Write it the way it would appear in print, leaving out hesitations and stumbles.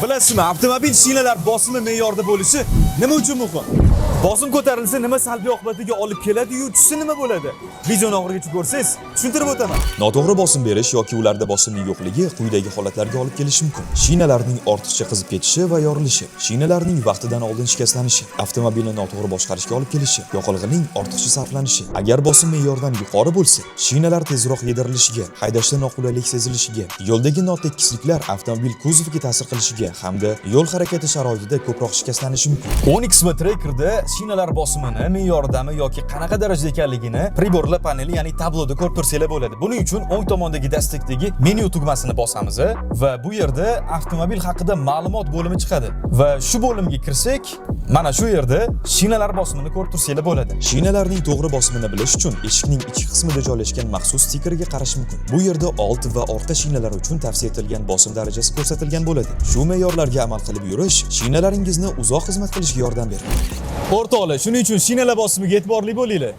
Bilasizmi, avtomobil shinalar bosimi me'yorda bo'lishi nima uchun muhim? Bosim ko'tarilsa nima salbiy oqibatiga olib keladi-yu, tusi nima bo'ladi? Videoni oxirigacha ko'rsangiz, tushuntirib o'taman. Noto'g'ri bosim berish yoki ularda bosimning yo'qligi quyidagi holatlarga olib kelishi mumkin. Shinalarning ortiqcha qizib ketishi va yorilishi, shinalarning vaqtidan oldin shikastlanishi, avtomobilni noto'g'ri boshqarishga olib kelishi, yoqilg'ining ortiqcha sarflanishi. Agar bosim me'yordan yuqori bo'lsa, shinalar tezroq yedirilishiga, haydashda noqulaylik sezilishiga, yo'ldagi notekisliklar avtomobil kuzoviga ta'sir qilishiga hamda yo'l harakati sharoitida ko'proq shikastlanishi mumkin. OnXB Tracker'da shinalar bosimini me'yordami yoki qanaqa darajada ekanligini priborlar paneli, ya'ni tabloda ko'rib tursanglar bo'ladi. Buning uchun o'ng tomondagi dastakdagi menyu tugmasini bosamiz va bu yerda avtomobil haqida ma'lumot bo'limi chiqadi. Va shu bo'limga kirsak, mana shu yerda shinalar bosimini ko'rib tursanglar bo'ladi. Shinalarning to'g'ri bosimini bilish uchun eshikning ichki qismida joylashgan maxsus stikerga qarash mumkin. Bu yerda old va orqa shinalar uchun tavsiya etilgan bosim darajasi ko'rsatilgan bo'ladi. Shu me'yorlarga amal qilib yurish shinalaringizni uzoq xizmat qilishga yordam beradi. O'rtoqlar, shuning uchun shinalar bosimiga e'tiborli bo'linglar.